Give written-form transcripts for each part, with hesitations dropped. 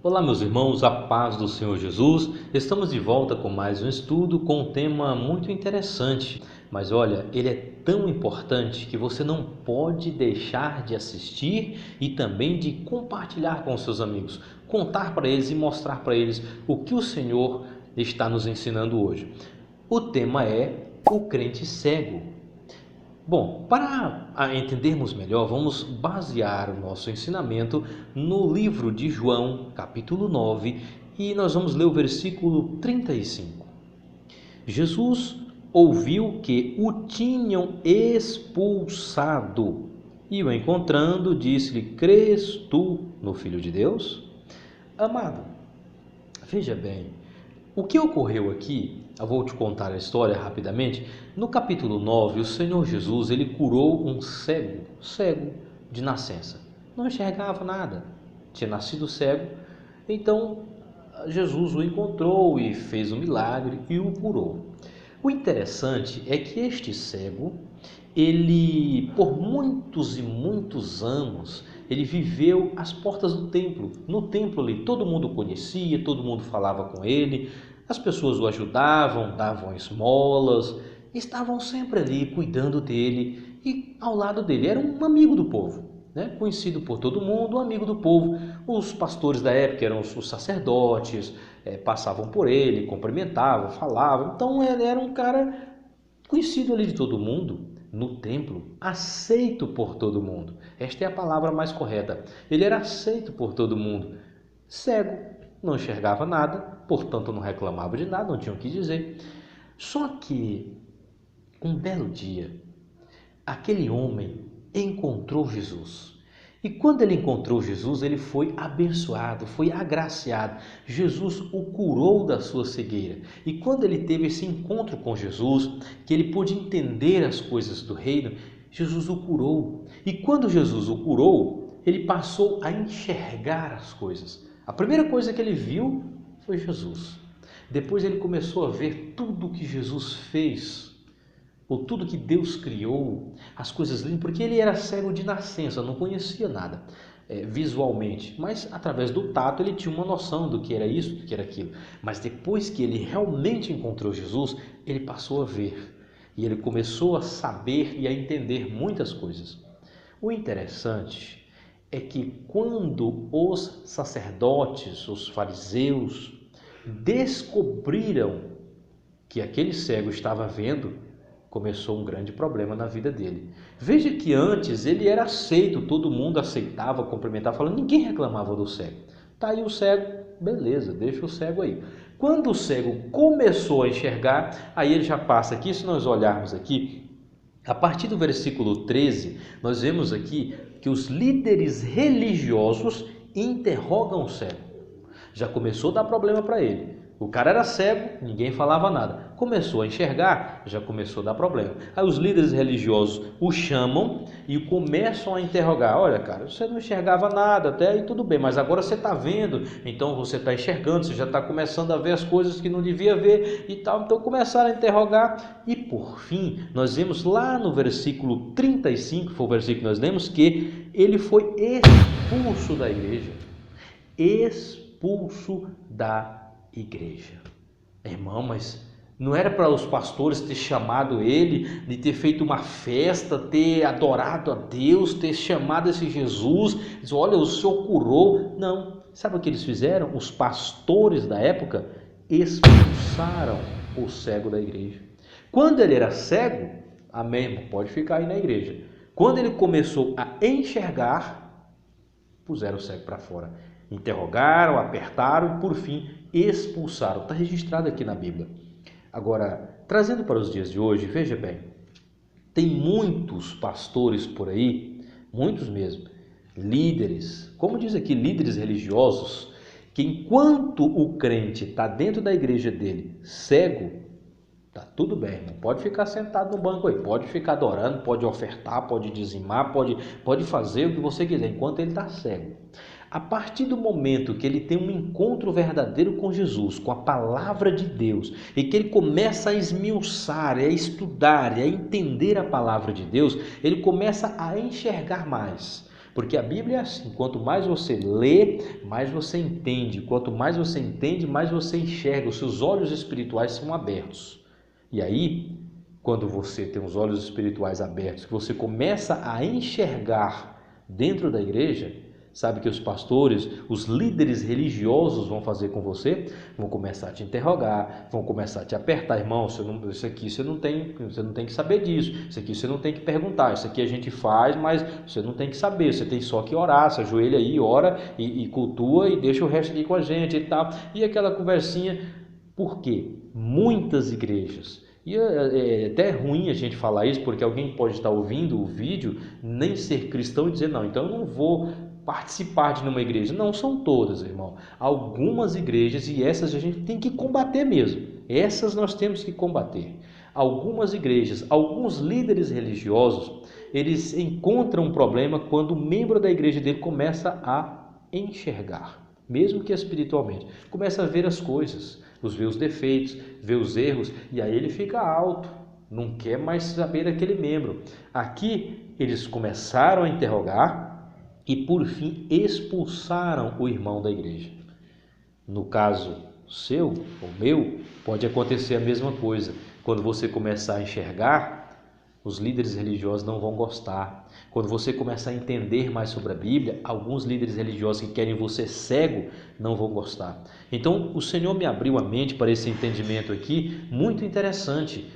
Olá, meus irmãos, a paz do Senhor Jesus. Estamos de volta com mais um estudo com um tema muito interessante. Mas olha, ele é tão importante que você não pode deixar de assistir e também de compartilhar com seus amigos, contar para eles e mostrar para eles o que o Senhor está nos ensinando hoje. O tema é o crente cego. Bom, para entendermos melhor, vamos basear o nosso ensinamento no livro de João, capítulo 9, e nós vamos ler o versículo 35. Jesus ouviu que o tinham expulsado e, o encontrando, disse-lhe: Crês tu no Filho de Deus? Amado, veja bem, o que ocorreu aqui, eu vou te contar a história rapidamente. No capítulo 9, o Senhor Jesus, ele curou um cego de nascença. Não enxergava nada, tinha nascido cego. Então, Jesus o encontrou e fez um milagre e o curou. O interessante é que este cego, ele por muitos e muitos anos, ele viveu às portas do templo. No templo ali, todo mundo conhecia, todo mundo falava com ele, as pessoas o ajudavam, davam esmolas, estavam sempre ali cuidando dele e ao lado dele. Era um amigo do povo, né? Conhecido por todo mundo, um amigo do povo. Os pastores da época eram os sacerdotes, passavam por ele, cumprimentavam, falavam. Então ele era um cara conhecido ali de todo mundo. No templo, aceito por todo mundo. Esta é a palavra mais correta. Ele era aceito por todo mundo. Cego, não enxergava nada, portanto não reclamava de nada, não tinha o que dizer. Só que, um belo dia, aquele homem encontrou Jesus. E quando ele encontrou Jesus, ele foi abençoado, foi agraciado. Jesus o curou da sua cegueira. E quando ele teve esse encontro com Jesus, que ele pôde entender as coisas do reino, Jesus o curou. E quando Jesus o curou, ele passou a enxergar as coisas. A primeira coisa que ele viu foi Jesus. Depois ele começou a ver tudo o que Jesus fez, ou tudo que Deus criou, as coisas lindas, porque ele era cego de nascença, não conhecia nada visualmente, mas através do tato ele tinha uma noção do que era isso, do que era aquilo. Mas depois que ele realmente encontrou Jesus, ele passou a ver, e ele começou a saber e a entender muitas coisas. O interessante é que quando os sacerdotes, os fariseus, descobriram que aquele cego estava vendo, começou um grande problema na vida dele. Veja que antes ele era aceito, todo mundo aceitava, cumprimentava, falando, ninguém reclamava do cego. Tá aí o cego, beleza, deixa o cego aí. Quando o cego começou a enxergar, aí ele já passa aqui, se nós olharmos aqui, a partir do versículo 13, nós vemos aqui que os líderes religiosos interrogam o cego. Já começou a dar problema para ele. O cara era cego, ninguém falava nada. Começou a enxergar, já começou a dar problema. Aí os líderes religiosos o chamam e começam a interrogar. Olha, cara, você não enxergava nada, até aí tudo bem, mas agora você está vendo, então você está enxergando, você já está começando a ver as coisas que não devia ver e tal. Então começaram a interrogar e por fim, nós vemos lá no versículo 35, foi o versículo que nós lemos, que ele foi expulso da igreja. Expulso da igreja. Irmão, mas não era para os pastores ter chamado ele, de ter feito uma festa, ter adorado a Deus, ter chamado esse Jesus, dizer, olha, o Senhor curou. Não. Sabe o que eles fizeram? Os pastores da época expulsaram o cego da igreja. Quando ele era cego, amém, pode ficar aí na igreja. Quando ele começou a enxergar, puseram o cego para fora. Interrogaram, apertaram e por fim expulsaram. Está registrado aqui na Bíblia. Agora, trazendo para os dias de hoje, veja bem, tem muitos pastores por aí, muitos mesmo, líderes, como diz aqui, líderes religiosos, que enquanto o crente está dentro da igreja dele cego, tá tudo bem, não pode ficar sentado no banco aí, pode ficar adorando, pode ofertar, pode dizimar, pode fazer o que você quiser, enquanto ele está cego. A partir do momento que ele tem um encontro verdadeiro com Jesus, com a palavra de Deus, e que ele começa a esmiuçar, a estudar, a entender a palavra de Deus, ele começa a enxergar mais. Porque a Bíblia é assim, quanto mais você lê, mais você entende. Quanto mais você entende, mais você enxerga. Os seus olhos espirituais são abertos. E aí, quando você tem os olhos espirituais abertos, que você começa a enxergar dentro da igreja, sabe que os pastores, os líderes religiosos vão fazer com você? Vão começar a te interrogar, vão começar a te apertar, irmão, isso aqui você não tem que saber disso, isso aqui você não tem que perguntar, isso aqui a gente faz, mas você não tem que saber, você tem só que orar, se ajoelha aí, ora e cultua e deixa o resto aqui com a gente e tal. E aquela conversinha, por quê? Muitas igrejas, e é até ruim a gente falar isso, porque alguém pode estar ouvindo o vídeo, nem ser cristão e dizer, não, então eu não vou participar de uma igreja. Não são todas, irmão. Algumas igrejas, e essas a gente tem que combater mesmo. Essas nós temos que combater. Algumas igrejas, alguns líderes religiosos, eles encontram um problema quando o membro da igreja dele começa a enxergar, mesmo que espiritualmente. Começa a ver as coisas, ver os defeitos, ver os erros, e aí ele fica alto, não quer mais saber daquele membro. Aqui eles começaram a interrogar e por fim expulsaram o irmão da igreja. No caso seu ou meu, pode acontecer a mesma coisa. Quando você começar a enxergar, os líderes religiosos não vão gostar. Quando você começar a entender mais sobre a Bíblia, alguns líderes religiosos que querem você cego não vão gostar. Então o Senhor me abriu a mente para esse entendimento aqui, muito interessante.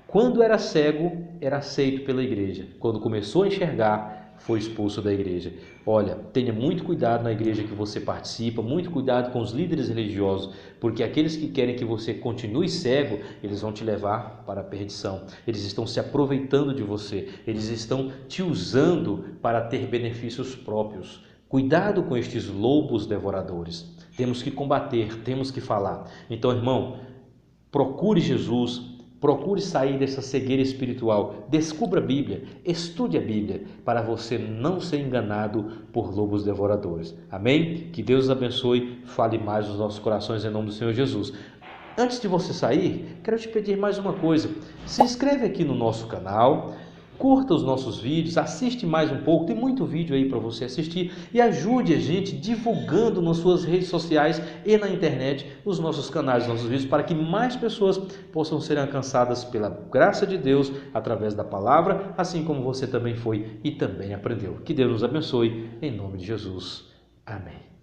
Quando era cego, era aceito pela igreja. Quando começou a enxergar, foi expulso da igreja. Olha, tenha muito cuidado na igreja que você participa, muito cuidado com os líderes religiosos, porque aqueles que querem que você continue cego, eles vão te levar para a perdição. Eles estão se aproveitando de você, eles estão te usando para ter benefícios próprios. Cuidado com estes lobos devoradores. Temos que combater, temos que falar. Então, irmão, procure Jesus. Procure sair dessa cegueira espiritual, descubra a Bíblia, estude a Bíblia, para você não ser enganado por lobos devoradores. Amém? Que Deus os abençoe, fale mais nos nossos corações em nome do Senhor Jesus. Antes de você sair, quero te pedir mais uma coisa. Se inscreve aqui no nosso canal, curta os nossos vídeos, assiste mais um pouco, tem muito vídeo aí para você assistir e ajude a gente divulgando nas suas redes sociais e na internet os nossos canais, os nossos vídeos, para que mais pessoas possam ser alcançadas pela graça de Deus através da palavra, assim como você também foi e também aprendeu. Que Deus nos abençoe, em nome de Jesus. Amém.